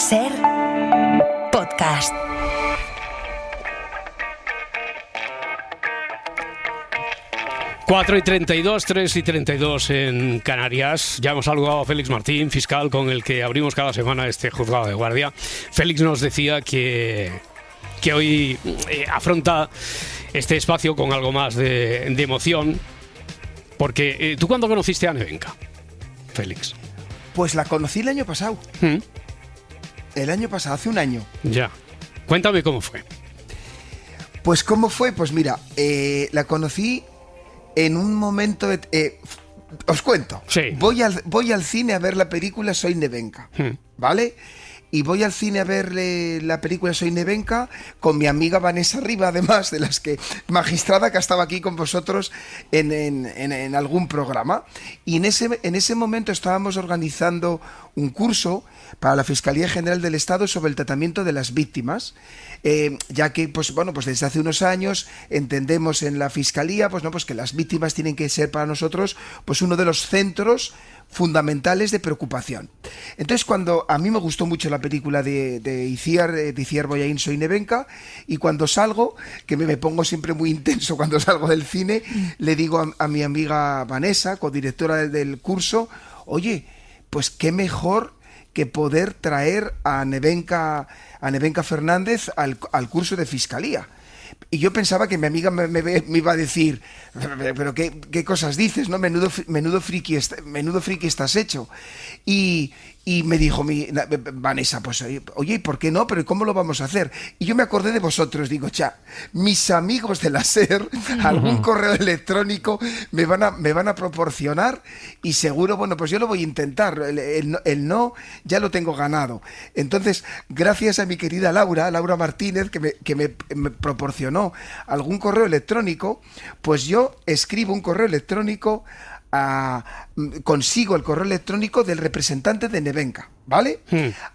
SER Podcast. Cuatro y 32, 3 y 32 en Canarias. Ya hemos saludado a Félix Martín, fiscal con el que abrimos cada semana este juzgado de guardia. Félix nos decía que hoy afronta este espacio con algo más de emoción. Porque ¿tú cuándo conociste a Nevenka, Félix? Pues la conocí el año pasado. El año pasado, hace un año. Ya. Cuéntame cómo fue. Pues cómo fue, pues mira, la conocí en un momento de... os cuento. Sí. Voy al cine a ver la película Soy Nevenka, ¿vale? Y voy al cine a ver la película Soy Nevenka con mi amiga Vanessa Riva, además de las que magistrada que ha estado aquí con vosotros en algún programa. Y en ese momento estábamos organizando un curso para la Fiscalía General del Estado sobre el tratamiento de las víctimas, ya que pues desde hace unos años entendemos en la Fiscalía pues que las víctimas tienen que ser para nosotros pues uno de los centros fundamentales de preocupación. Entonces, cuando a mí me gustó mucho la película de Itziar Bollaín, Soy Nevenka, y cuando salgo, que me pongo siempre muy intenso cuando salgo del cine, le digo a mi amiga Vanessa, codirectora del curso, oye, pues qué mejor que poder traer a Nevenka Fernández al curso de Fiscalía. Y yo pensaba que mi amiga me iba a decir, pero qué cosas dices, ¿no? Menudo friki estás hecho. Y me dijo Vanessa, pues oye, ¿y por qué no? Pero ¿cómo lo vamos a hacer? Y yo me acordé de vosotros, digo, mis amigos de la SER, algún correo electrónico me van a proporcionar y seguro, pues yo lo voy a intentar, el no ya lo tengo ganado. Entonces, gracias a mi querida Laura Martínez, que me proporcionó algún correo electrónico, pues yo escribo un correo electrónico consigo el correo electrónico del representante de Nevenka, ¿vale?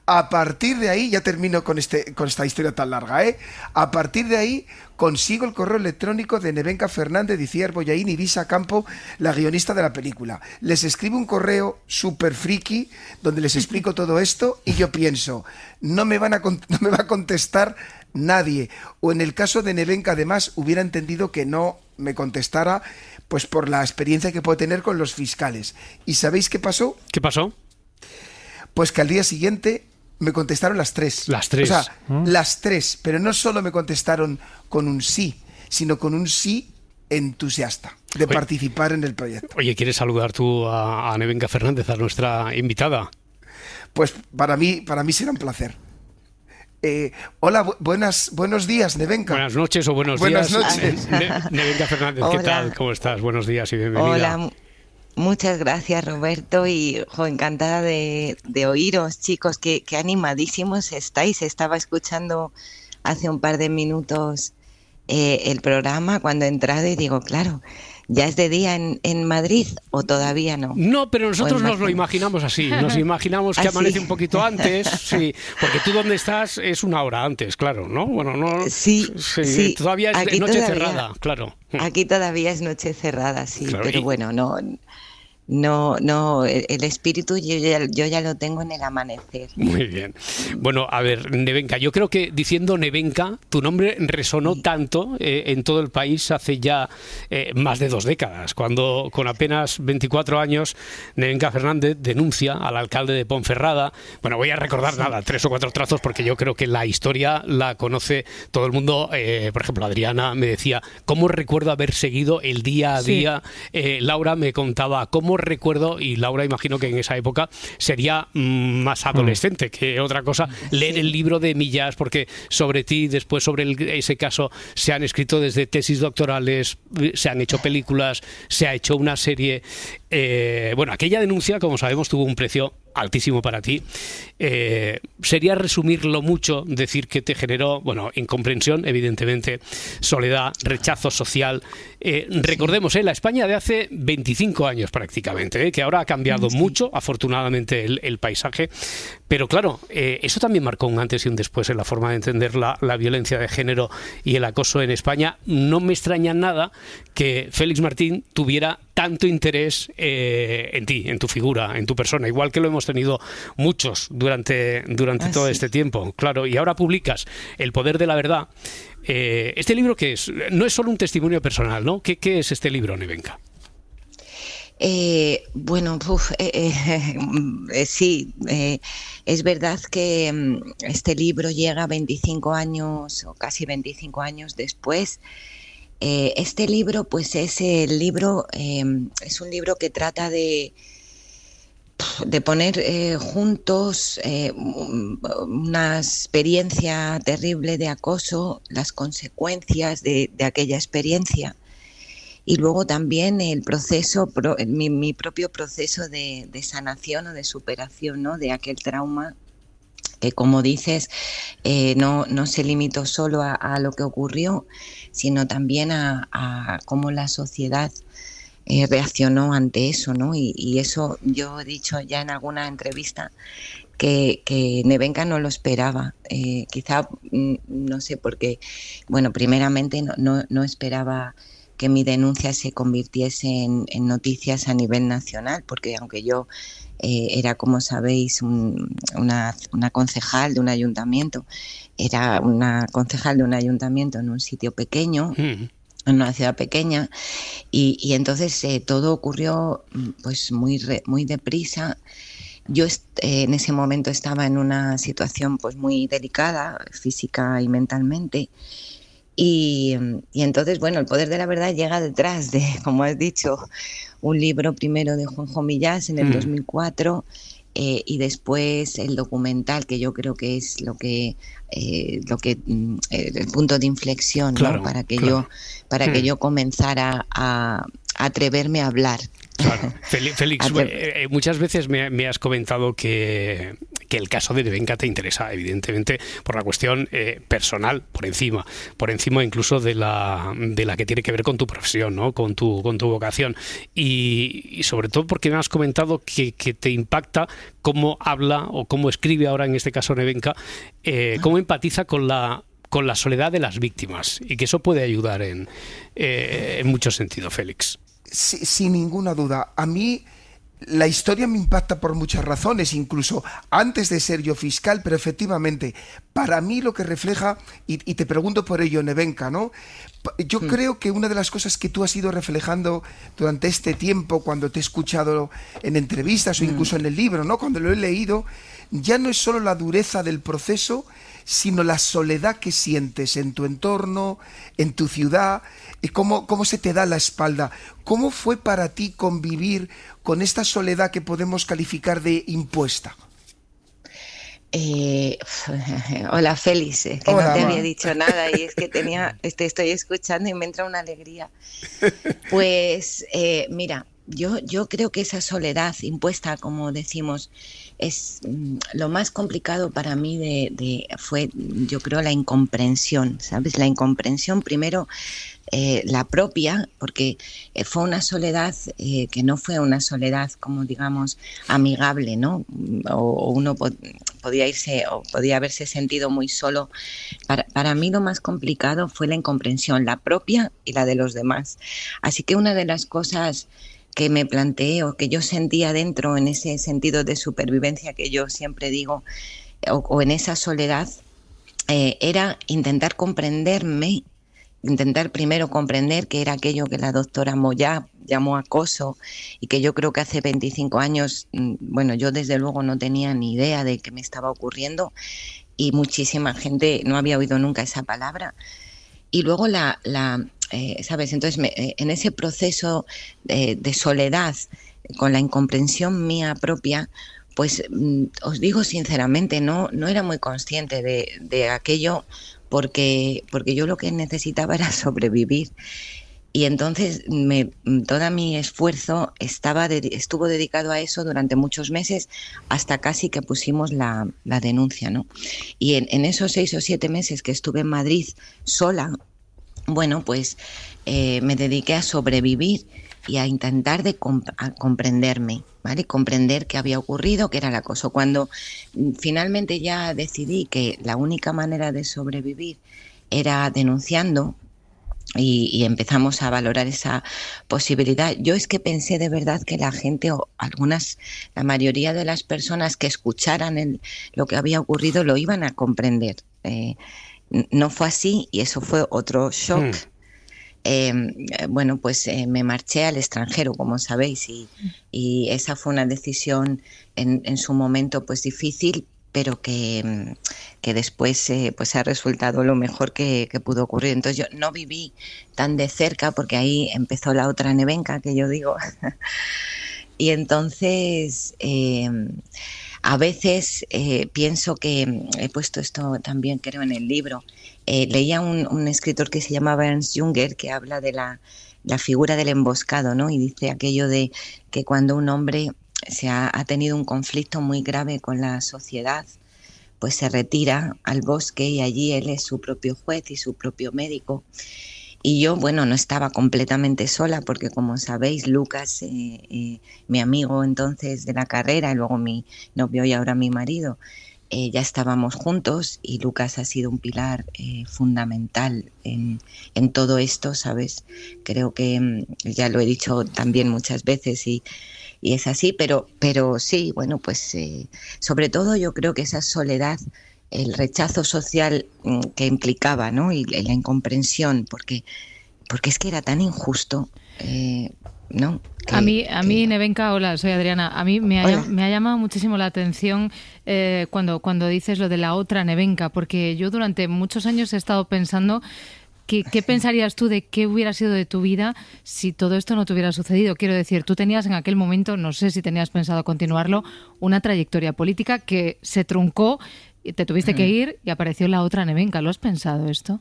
A partir de ahí, ya termino con esta historia tan larga, a partir de ahí consigo el correo electrónico de Nevenka Fernández, Itziar Bollaín y Visa Campo, la guionista de la película. Les escribo un correo súper friki donde les explico todo esto y yo pienso, no me va a contestar nadie. O en el caso de Nevenka, además, hubiera entendido que no me contestara, pues por la experiencia que puedo tener con los fiscales. ¿Y sabéis qué pasó? ¿Qué pasó? Pues que al día siguiente me contestaron las tres. Las tres. O sea, las tres. Pero no solo me contestaron con un sí, sino con un sí entusiasta de participar en el proyecto. Oye, ¿quieres saludar tú a Nevenka Fernández, a nuestra invitada? Pues para mí será un placer. Hola, buenos días, Nevenka. Buenas noches o buenos días. Buenas noches. Nevenka Fernández, Hola. ¿qué tal? ¿Cómo estás? Buenos días y bienvenida. Hola, muchas gracias, Roberto, y encantada de oíros, chicos, qué animadísimos estáis. Estaba escuchando hace un par de minutos el programa cuando he entrado y digo, claro, ¿ya es de día en Madrid o todavía no? No, pero nosotros nos lo imaginamos así. Nos imaginamos que amanece un poquito antes, sí, porque tú donde estás es una hora antes, claro, ¿no? Bueno, no. Sí. Todavía es aquí noche todavía, cerrada, claro. Aquí todavía es noche cerrada, sí, Claro, pero bueno, no, el espíritu yo ya lo tengo en el amanecer. Muy bien. Bueno, a ver, Nevenka, yo creo que diciendo Nevenka, tu nombre resonó tanto en todo el país hace ya más de 2 décadas, cuando con apenas 24 años Nevenka Fernández denuncia al alcalde de Ponferrada. Bueno, voy a recordar 3 o 4 trazos porque yo creo que la historia la conoce todo el mundo. Por ejemplo, Adriana me decía, ¿cómo recuerdo haber seguido el día a día? Laura me contaba, ¿cómo recuerdo? Y Laura, imagino que en esa época sería más adolescente que otra cosa, leer el libro de Millás, porque sobre ti, después sobre ese caso, se han escrito desde tesis doctorales, se han hecho películas, se ha hecho una serie. Bueno, aquella denuncia, como sabemos, tuvo un precio altísimo para ti. Sería resumirlo mucho, decir que te generó, incomprensión, evidentemente, soledad, rechazo social. Recordemos, la España de hace 25 años prácticamente, que ahora ha cambiado mucho, afortunadamente, el paisaje. Pero claro, eso también marcó un antes y un después en la forma de entender la violencia de género y el acoso en España. No me extraña nada que Félix Martín tuviera tanto interés en ti, en tu figura, en tu persona, igual que lo hemos tenido muchos durante todo este tiempo. Claro, y ahora publicas El poder de la verdad. ¿Este libro qué es? No es solo un testimonio personal, ¿no? ¿Qué es este libro, Nevenka? Bueno, sí, es verdad que este libro llega 25 años o casi 25 años después. Este libro, pues es el libro, es un libro que trata de poner juntos una experiencia terrible de acoso, las consecuencias de aquella experiencia. Y luego también el proceso, mi propio proceso de sanación o de superación, ¿no?, de aquel trauma que, como dices, no se limitó solo a lo que ocurrió, sino también a cómo la sociedad reaccionó ante eso, ¿no? Y eso yo he dicho ya en alguna entrevista que Nevenka no lo esperaba. Quizá, no sé, porque, bueno, primeramente no esperaba que mi denuncia se convirtiese en noticias a nivel nacional, porque aunque yo era, como sabéis, una concejal de un ayuntamiento, era una concejal de un ayuntamiento en un sitio pequeño, en una ciudad pequeña, y entonces todo ocurrió pues muy deprisa. Yo en ese momento estaba en una situación pues muy delicada, física y mentalmente. Y entonces, bueno, El poder de la verdad llega detrás de, como has dicho, un libro primero de Juanjo Millás en el 2004 y después el documental, que yo creo que es el punto de inflexión, claro, ¿no?, para que yo comenzara a atreverme a hablar. Claro. Félix, muchas veces me has comentado que el caso de Nevenka te interesa, evidentemente, por la cuestión personal, por encima incluso de la que tiene que ver con tu profesión, ¿no?, con tu vocación, y sobre todo porque me has comentado que te impacta cómo habla o cómo escribe ahora, en este caso Nevenka, cómo empatiza con la soledad de las víctimas, y que eso puede ayudar en muchos sentidos, Félix. Sí, sin ninguna duda. A mí la historia me impacta por muchas razones, incluso antes de ser yo fiscal, pero efectivamente, para mí lo que refleja, y te pregunto por ello, Nevenka, ¿no? Yo creo que una de las cosas que tú has ido reflejando durante este tiempo, cuando te he escuchado en entrevistas o incluso en el libro, ¿no?, cuando lo he leído, ya no es solo la dureza del proceso, sino la soledad que sientes en tu entorno, en tu ciudad, y cómo se te da la espalda. ¿Cómo fue para ti convivir con esta soledad que podemos calificar de impuesta? Hola, Félix, que Hola, no te había dicho nada y es que te estoy escuchando y me entra una alegría. Pues mira, yo creo que esa soledad impuesta, como decimos, es lo más complicado para mí fue, yo creo, la incomprensión, ¿sabes? La incomprensión primero, la propia, porque fue una soledad que no fue una soledad, como digamos, amigable, ¿no? O uno podía irse o podía haberse sentido muy solo. Para mí lo más complicado fue la incomprensión, la propia y la de los demás. Así que una de las cosas que me planteé o que yo sentía dentro, en ese sentido de supervivencia que yo siempre digo, o en esa soledad, era intentar comprenderme, intentar primero comprender qué era aquello que la doctora Moyá llamó acoso, y que yo creo que hace 25 años, bueno, yo desde luego no tenía ni idea de qué me estaba ocurriendo, y muchísima gente no había oído nunca esa palabra. Y luego ¿sabes? Entonces, en ese proceso de soledad, con la incomprensión mía propia, pues os digo sinceramente, no era muy consciente de aquello, porque yo lo que necesitaba era sobrevivir. Y entonces todo mi esfuerzo estuvo dedicado a eso durante muchos meses, hasta casi que pusimos la denuncia, ¿no? Y en esos 6 o 7 meses que estuve en Madrid sola, bueno, pues me dediqué a sobrevivir y a intentar a comprenderme, ¿vale? Comprender qué había ocurrido, qué era el acoso. Cuando finalmente ya decidí que la única manera de sobrevivir era denunciando, y empezamos a valorar esa posibilidad. Yo es que pensé de verdad que la gente, o la mayoría de las personas que escucharan lo que había ocurrido lo iban a comprender. No fue así y eso fue otro shock. Bueno, pues me marché al extranjero, como sabéis, y esa fue una decisión en su momento pues difícil, pero que después pues ha resultado lo mejor que pudo ocurrir. Entonces yo no viví tan de cerca porque ahí empezó la otra Nevenka, que yo digo. Y entonces a veces pienso que he puesto esto también, creo, en el libro. Leía un escritor que se llamaba Ernst Junger, que habla de la figura del emboscado, ¿no? Y dice aquello de que cuando un hombre ha tenido un conflicto muy grave con la sociedad, pues se retira al bosque y allí él es su propio juez y su propio médico. Y yo, bueno, no estaba completamente sola porque, como sabéis, Lucas, mi amigo entonces de la carrera, y luego mi novio y ahora mi marido, ya estábamos juntos y Lucas ha sido un pilar fundamental en todo esto, ¿sabes? Creo que ya lo he dicho también muchas veces y es así, pero sí, bueno, pues sobre todo yo creo que esa soledad, el rechazo social que implicaba, ¿no? Y la incomprensión, porque es que era tan injusto, ¿no? A mí, Nevenka, hola, soy Adriana. A mí me ha llamado muchísimo la atención cuando dices lo de la otra Nevenka, porque yo durante muchos años he estado pensando ¿qué pensarías tú de qué hubiera sido de tu vida si todo esto no te hubiera sucedido? Quiero decir, tú tenías en aquel momento, no sé si tenías pensado continuarlo, una trayectoria política que se truncó, te tuviste que ir y apareció la otra Nevenka. ¿Lo has pensado esto?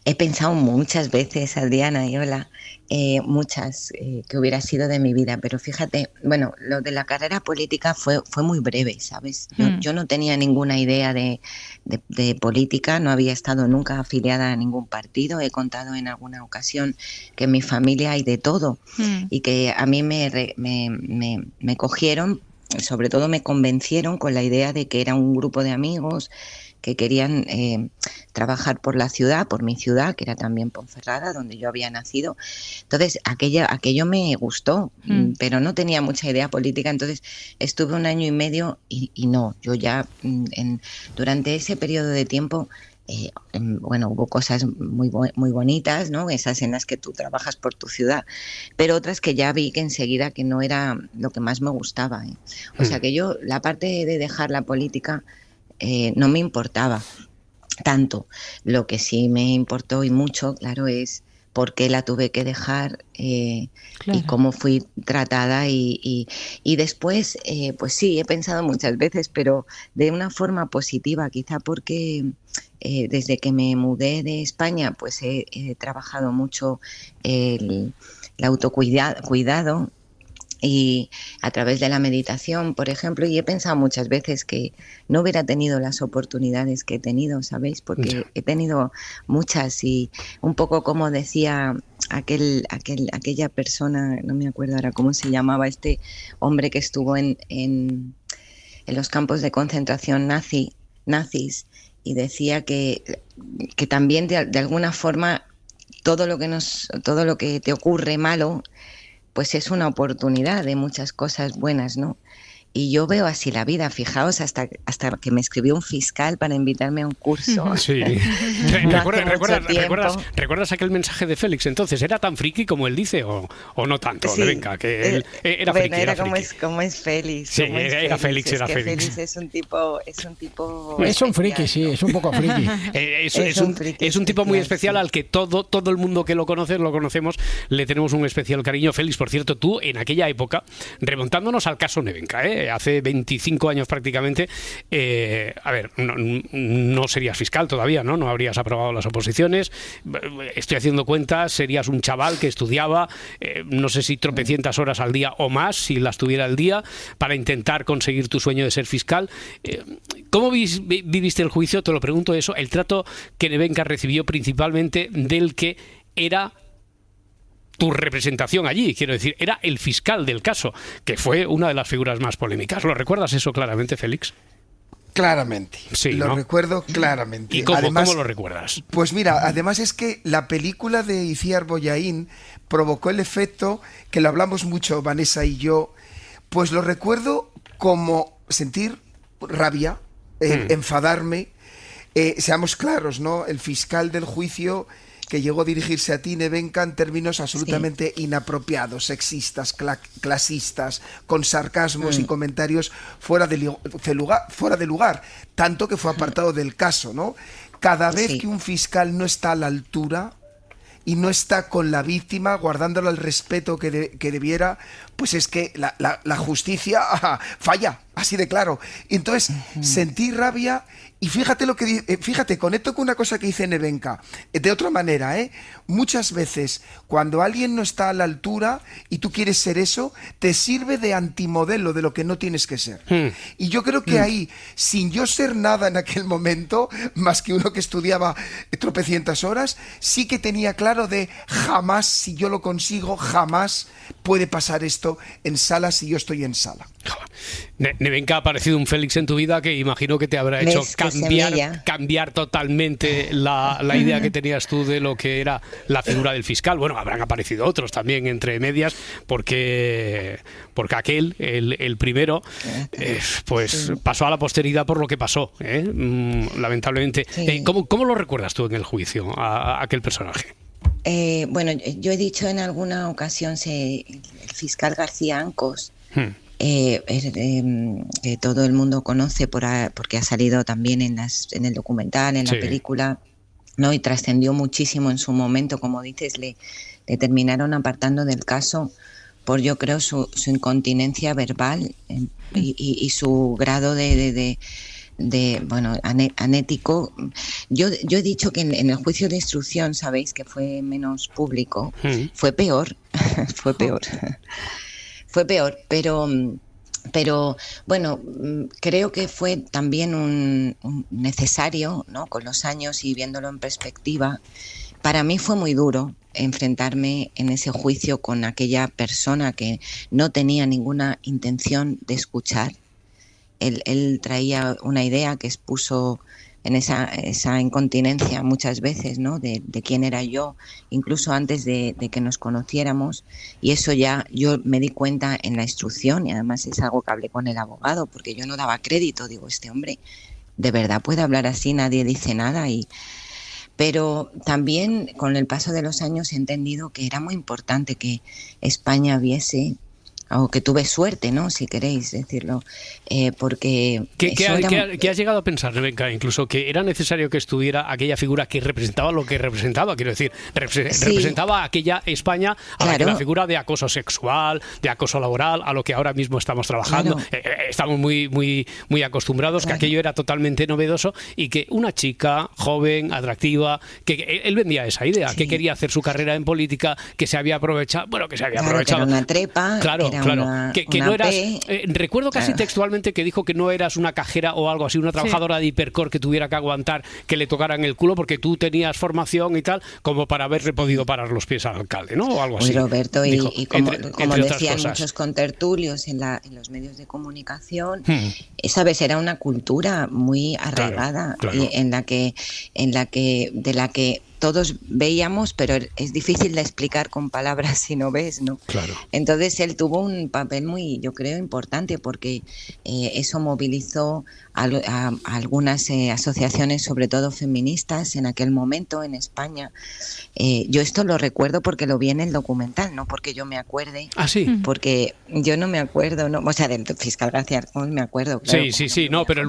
He pensado muchas veces, Adriana, y hola, muchas que hubiera sido de mi vida, pero fíjate, bueno, lo de la carrera política fue muy breve, ¿sabes? Yo no tenía ninguna idea de política, no había estado nunca afiliada a ningún partido, he contado en alguna ocasión que en mi familia hay de todo y que a mí me cogieron, sobre todo me convencieron con la idea de que era un grupo de amigos que querían trabajar por la ciudad, por mi ciudad, que era también Ponferrada, donde yo había nacido. Entonces, aquello me gustó, pero no tenía mucha idea política. Entonces, estuve 1 año y medio y no, yo ya durante ese periodo de tiempo, bueno, hubo cosas muy bonitas, ¿no? Esas en las que tú trabajas por tu ciudad, pero otras que ya vi que enseguida que no era lo que más me gustaba. O sea que yo, la parte de dejar la política, no me importaba tanto. Lo que sí me importó y mucho, claro, es por qué la tuve que dejar claro. Y cómo fui tratada y después, pues sí, he pensado muchas veces, pero de una forma positiva, quizá porque desde que me mudé de España, pues he trabajado mucho el autocuidado y a través de la meditación, por ejemplo, y he pensado muchas veces que no hubiera tenido las oportunidades que he tenido, ¿sabéis? Porque he tenido muchas y un poco como decía aquella persona, no me acuerdo ahora cómo se llamaba, este hombre que estuvo en los campos de concentración nazis y decía que también de alguna forma todo lo que te ocurre malo, pues es una oportunidad de muchas cosas buenas, ¿no? Y yo veo así la vida, fijaos, hasta que me escribió un fiscal para invitarme a un curso. Sí. ¿Recuerdas aquel mensaje de Félix entonces? ¿Era tan friki como él dice o no tanto? Sí. Venga, que él era friki. Bueno, era como es Félix. Sí, era Félix. Félix es un tipo... Es un friki, sí, es un poco friki. Es un tipo muy especial al que todo el mundo que lo conocemos, le tenemos un especial cariño. Félix, por cierto, tú en aquella época, remontándonos al caso Nevenka, hace 25 años prácticamente, a ver, no serías fiscal todavía, ¿no? No habrías aprobado las oposiciones, estoy haciendo cuentas, serías un chaval que estudiaba, no sé si tropecientas horas al día o más, si las tuviera al día, para intentar conseguir tu sueño de ser fiscal. ¿Cómo viviste el juicio? Te lo pregunto eso, el trato que Nevenka recibió principalmente del que era tu representación allí, quiero decir, era el fiscal del caso, que fue una de las figuras más polémicas. ¿Lo recuerdas eso claramente, Félix? Claramente, Sí, lo ¿no? recuerdo claramente. ¿Y cómo, Además, cómo lo recuerdas? pues mira, además es que la película de Itziar Bollaín provocó el efecto, que lo hablamos mucho Vanessa y yo, pues lo recuerdo como sentir rabia, enfadarme. Seamos claros, ¿no? El fiscal del juicio que llegó a dirigirse a ti, Nevenka, en términos absolutamente inapropiados, sexistas, clasistas, con sarcasmos y comentarios fuera de lugar, tanto que fue apartado del caso, ¿no? Cada vez que un fiscal no está a la altura y no está con la víctima, guardándole el respeto que debiera, pues es que la justicia falla, así de claro. Entonces, sentí rabia. Y fíjate fíjate, conecto con una cosa que dice Nevenka, de otra manera, muchas veces cuando alguien no está a la altura y tú quieres ser eso, te sirve de antimodelo de lo que no tienes que ser. Y yo creo que ahí, sin yo ser nada en aquel momento, más que uno que estudiaba tropecientas horas, sí que tenía claro de jamás, si yo lo consigo, jamás puede pasar esto en sala si yo estoy en sala. Nevenka, ha aparecido un Félix en tu vida que imagino que te habrá hecho cambiar totalmente la idea que tenías tú de lo que era la figura del fiscal. Bueno, habrán aparecido otros también entre medias, porque aquel, el primero, pues pasó a la posteridad por lo que pasó, lamentablemente. Sí. ¿Cómo lo recuerdas tú en el juicio a aquel personaje? Bueno, yo he dicho en alguna ocasión el fiscal García Ancos, que todo el mundo conoce porque ha salido también en el documental, en la película, ¿no? Y trascendió muchísimo en su momento, como dices, le terminaron apartando del caso por, yo creo, su incontinencia verbal y su grado de anético. Yo he dicho que en el juicio de instrucción, sabéis que fue menos público, fue peor, fue peor, pero bueno, creo que fue también un necesario, ¿no? Con los años y viéndolo en perspectiva. Para mí fue muy duro enfrentarme en ese juicio con aquella persona que no tenía ninguna intención de escuchar. Él traía una idea que expuso en esa incontinencia muchas veces, ¿no? De quién era yo, incluso antes de que nos conociéramos, y eso ya yo me di cuenta en la instrucción, y además es algo que hablé con el abogado, porque yo no daba crédito, digo, este hombre de verdad puede hablar así, nadie dice nada, pero también con el paso de los años he entendido que era muy importante que España viese, o que tuve suerte, ¿no? Si queréis decirlo, porque... ¿Qué has llegado a pensar, Nevenka? Incluso que era necesario que estuviera aquella figura que representaba lo que representaba, quiero decir, representaba a aquella España a la que la figura de acoso sexual, de acoso laboral, a lo que ahora mismo estamos trabajando. Claro. Estamos muy acostumbrados, que aquello era totalmente novedoso y que una chica joven, atractiva, que él vendía esa idea, que quería hacer su carrera en política, que se había aprovechado, que era una trepa, que no eras, recuerdo casi textualmente que dijo que no eras una cajera o algo así, una trabajadora de Hipercor que tuviera que aguantar que le tocaran el culo porque tú tenías formación y tal, como para haberle podido parar los pies al alcalde, ¿no? O algo así. Roberto, dijo, y como decían cosas. Muchos contertulios en los medios de comunicación, sabes, era una cultura muy arraigada, claro. En la que de la que todos veíamos, pero es difícil de explicar con palabras si no ves, ¿no? Claro. Entonces él tuvo un papel muy, yo creo, importante, porque eso movilizó a algunas asociaciones, sobre todo feministas, en aquel momento en España. Yo esto lo recuerdo porque lo vi en el documental, no porque yo me acuerde. Ah, sí. Porque yo no me acuerdo, ¿no? O sea, del fiscal García Arcos me acuerdo. Claro, sí, pero el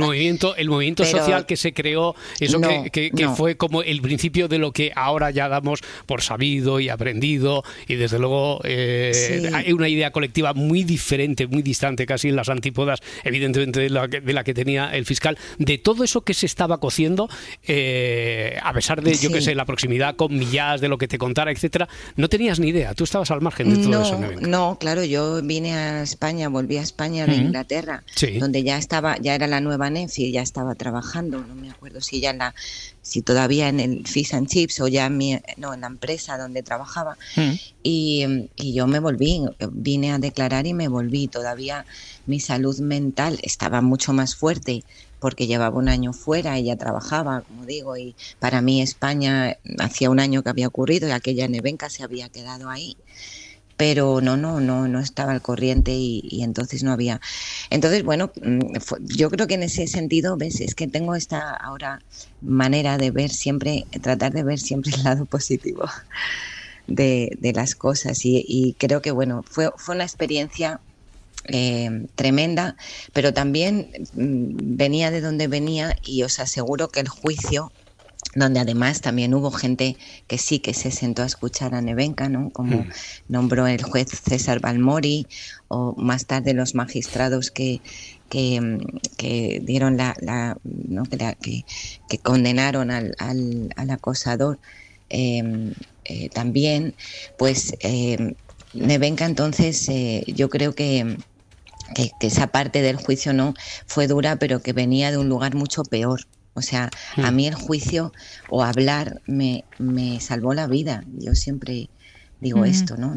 movimiento social que se creó, eso que fue como el principio de lo que ahora ya damos por sabido y aprendido, y desde luego hay una idea colectiva muy diferente, muy distante, casi en las antípodas, evidentemente, de la que tenía el fiscal, de todo eso que se estaba cociendo, a pesar de, yo que sé, la proximidad con Millás, de lo que te contara, etcétera. No tenías ni idea, tú estabas al margen de todo eso. No, claro, yo volví a España de Inglaterra, donde ya era la nueva NEF y ya estaba trabajando, no me acuerdo si ya si todavía en el Fish and Chips o ya en la empresa donde trabajaba. Y yo me volví, vine a declarar y me volví. Todavía mi salud mental estaba mucho más fuerte porque llevaba un año fuera y ya trabajaba, como digo, y para mí España hacía un año que había ocurrido y aquella Nevenka se había quedado ahí. Pero no estaba al corriente y entonces no había. Entonces, bueno, yo creo que en ese sentido, ves, es que tengo esta ahora manera de ver siempre, tratar de ver siempre el lado positivo de las cosas y creo que, bueno, fue una experiencia tremenda, pero también venía de donde venía y os aseguro que el juicio, donde además también hubo gente que sí que se sentó a escuchar a Nevenka, ¿no? Como nombró el juez César Balmori, o más tarde los magistrados que dieron ¿no? que condenaron al acosador también, pues Nevenka entonces yo creo que esa parte del juicio no fue dura, pero que venía de un lugar mucho peor. O sea, a mí el juicio o hablar me salvó la vida. Yo siempre digo esto, ¿no?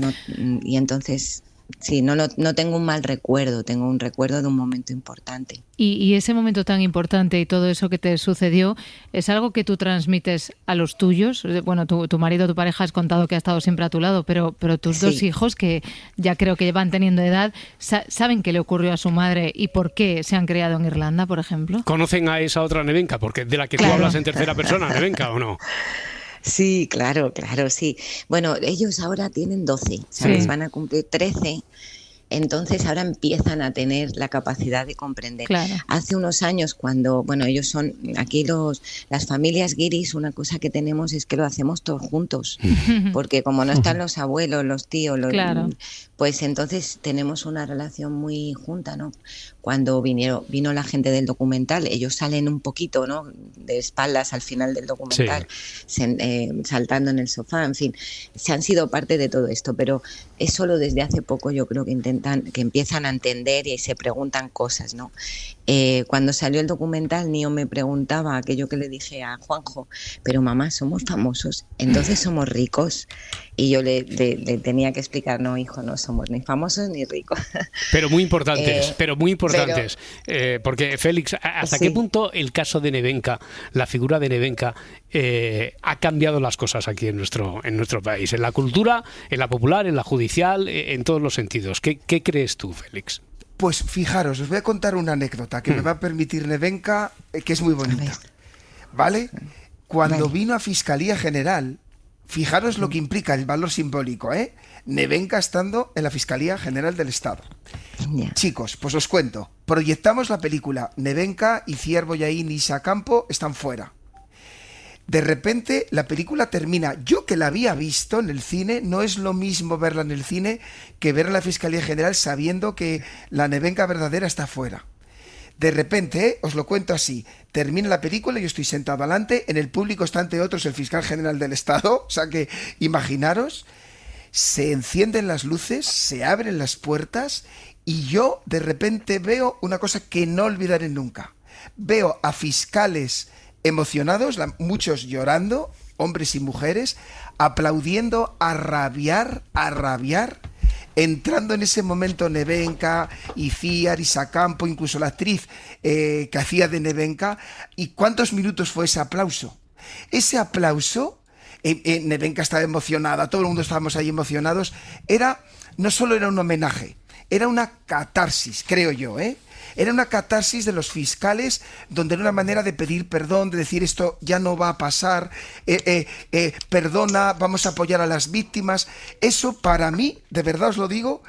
Y entonces, sí, no tengo un mal recuerdo, tengo un recuerdo de un momento importante. Y ese momento tan importante y todo eso que te sucedió, ¿es algo que tú transmites a los tuyos? Bueno, tu marido, tu pareja, has contado que ha estado siempre a tu lado, pero tus dos hijos, que ya creo que van teniendo edad, ¿saben qué le ocurrió a su madre y por qué se han criado en Irlanda, por ejemplo? ¿Conocen a esa otra Nevenka? Porque de la que tú hablas en tercera persona, Nevenka, ¿o no? Sí, claro, sí. Bueno, ellos ahora tienen 12, ¿sabes? Sí. Van a cumplir 13. Entonces ahora empiezan a tener la capacidad de comprender. Claro. Hace unos años cuando, bueno, ellos son, aquí las familias guiris, una cosa que tenemos es que lo hacemos todos juntos, porque como no están los abuelos, los tíos, claro. Pues entonces tenemos una relación muy junta, ¿no? Cuando vino la gente del documental, ellos salen un poquito, ¿no? De espaldas al final del documental, saltando en el sofá, en fin, se han sido parte de todo esto, pero es solo desde hace poco yo creo que empiezan a entender y se preguntan cosas, ¿no? Cuando salió el documental, Nio me preguntaba aquello que le dije a Juanjo, pero mamá, somos famosos, entonces somos ricos. Y yo le tenía que explicar, no, hijo, no somos ni famosos ni ricos. Pero muy importantes, porque Félix, ¿hasta qué punto el caso de Nevenka, la figura de Nevenka, ha cambiado las cosas aquí en nuestro país? En la cultura, en la popular, en la judicial, en todos los sentidos. ¿Qué crees tú, Félix? Pues fijaros, os voy a contar una anécdota que me va a permitir Nevenka, que es muy bonita. ¿Vale? Cuando vino a Fiscalía General, fijaros lo que implica el valor simbólico, ¿eh? Nevenka estando en la Fiscalía General del Estado. Chicos, pues os cuento. Proyectamos la película. Nevenka y Ciervo Yaín y Isa Campo están fuera. De repente la película termina. Yo que la había visto en el cine, no es lo mismo verla en el cine que verla en la Fiscalía General sabiendo que la Nevenka verdadera está fuera. De repente, os lo cuento así, termina la película, yo estoy sentado delante, en el público está ante otros el fiscal general del Estado, o sea que imaginaros, se encienden las luces, se abren las puertas y yo de repente veo una cosa que no olvidaré nunca. Veo a fiscales emocionados, muchos llorando, hombres y mujeres, aplaudiendo a rabiar, entrando en ese momento Nevenka, Iciar, Isa Campo, incluso la actriz que hacía de Nevenka. ¿Y cuántos minutos fue ese aplauso? Ese aplauso, Nevenka estaba emocionada, todo el mundo estábamos ahí emocionados, no solo era un homenaje, era una catarsis, creo yo, Era una catarsis de los fiscales, donde era una manera de pedir perdón, de decir esto ya no va a pasar, perdona, vamos a apoyar a las víctimas. Eso para mí, de verdad os lo digo,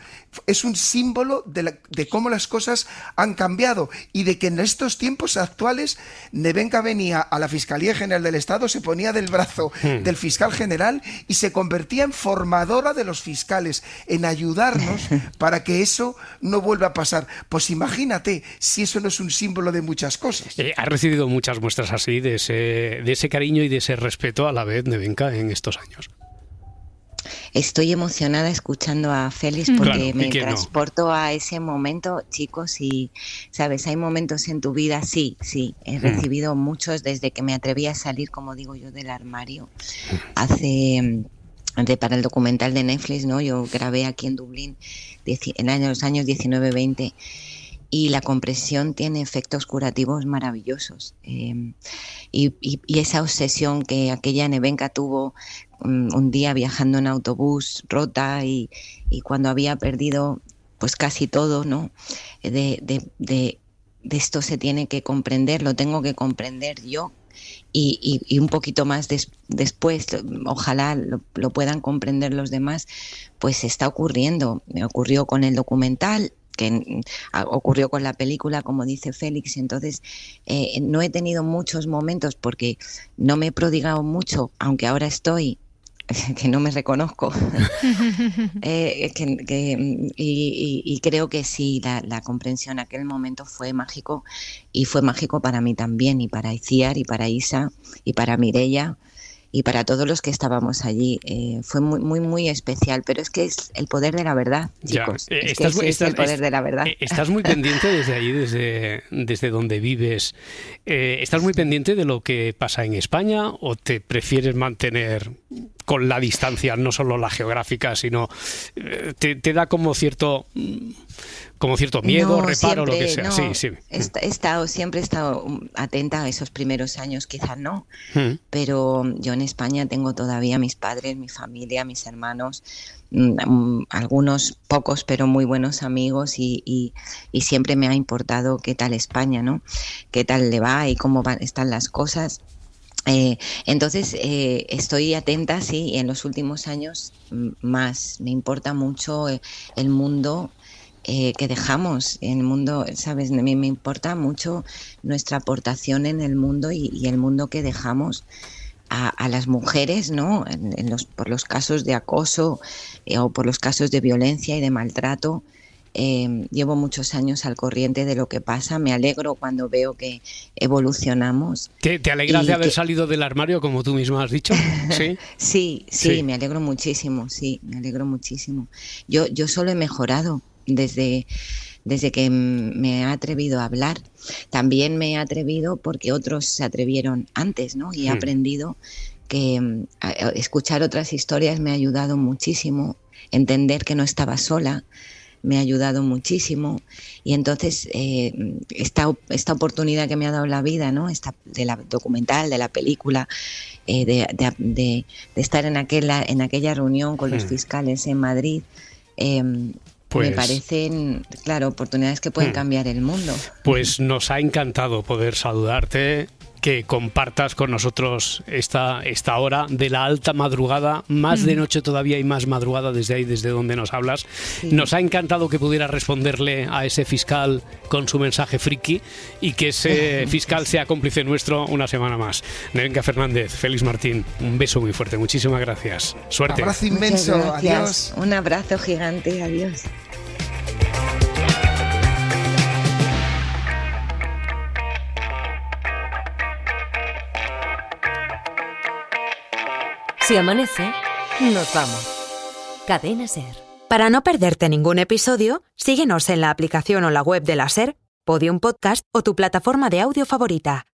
es un símbolo de cómo las cosas han cambiado y de que en estos tiempos actuales Nevenka venía a la Fiscalía General del Estado, se ponía del brazo del fiscal general y se convertía en formadora de los fiscales, en ayudarnos para que eso no vuelva a pasar. Pues imagínate si eso no es un símbolo de muchas cosas. Ha recibido muchas muestras así de ese cariño y de ese respeto a la vez, Nevenka, en estos años. Estoy emocionada escuchando a Félix porque claro, me transporto a ese momento, chicos, y, ¿sabes? Hay momentos en tu vida, sí, he recibido muchos desde que me atreví a salir, como digo yo, del armario. Para el documental de Netflix, ¿no? Yo grabé aquí en Dublín en los años 19-20 y la compresión tiene efectos curativos maravillosos. Y esa obsesión que aquella Nevenka tuvo un día viajando en autobús rota y cuando había perdido pues casi todo, ¿no? De esto se tiene que comprender, lo tengo que comprender yo y un poquito más después, ojalá lo puedan comprender los demás, pues está ocurriendo. Me ocurrió con el documental, que ocurrió con la película, como dice Félix. Entonces no he tenido muchos momentos porque no me he prodigado mucho, aunque ahora estoy que no me reconozco y creo que sí, la comprensión en aquel momento fue mágico, y fue mágico para mí también, y para Itziar, y para Isa, y para Mireia, y para todos los que estábamos allí. Fue muy, muy, muy especial, pero es que es el poder de la verdad, chicos. Es el poder de la verdad. Estás muy pendiente desde allí, desde donde vives. ¿Estás muy pendiente de lo que pasa en España o te prefieres mantener con la distancia, no solo la geográfica, sino te da como cierto miedo, reparo, siempre, lo que sea? No, sí. Siempre he estado atenta a esos primeros años, quizás no, pero yo en España tengo todavía mis padres, mi familia, mis hermanos, algunos pocos pero muy buenos amigos, y siempre me ha importado qué tal España, ¿no? Qué tal le va y cómo están las cosas. Entonces estoy atenta, sí, y en los últimos años más me importa mucho el mundo que dejamos en el mundo, ¿sabes? Me importa mucho nuestra aportación en el mundo y el mundo que dejamos a las mujeres, ¿no? Por los casos de acoso o por los casos de violencia y de maltrato. Llevo muchos años al corriente de lo que pasa. Me alegro cuando veo que evolucionamos. ¿Te alegras de haber salido del armario, como tú misma has dicho? Sí, sí, me alegro muchísimo, sí, me alegro muchísimo. Yo solo he mejorado desde que me he atrevido a hablar. También me he atrevido porque otros se atrevieron antes, ¿no? Y he aprendido que escuchar otras historias me ha ayudado muchísimo. Entender que no estaba sola me ha ayudado muchísimo, y entonces esta oportunidad que me ha dado la vida, ¿no? De la documental, de la película, de estar en aquella reunión con los fiscales en Madrid, me parecen, claro, oportunidades que pueden cambiar el mundo. Pues nos ha encantado poder saludarte, que compartas con nosotros esta hora de la alta madrugada, más de noche todavía y más madrugada desde ahí, desde donde nos hablas. Sí. Nos ha encantado que pudieras responderle a ese fiscal con su mensaje friki, y que ese fiscal sea cómplice nuestro una semana más. Nevenka Fernández, Félix Martín, un beso muy fuerte, muchísimas gracias. Suerte. Un abrazo inmenso, adiós. Un abrazo gigante, adiós. Si amanece, nos vamos. Cadena SER. Para no perderte ningún episodio, síguenos en la aplicación o la web de la SER, Podium Podcast o tu plataforma de audio favorita.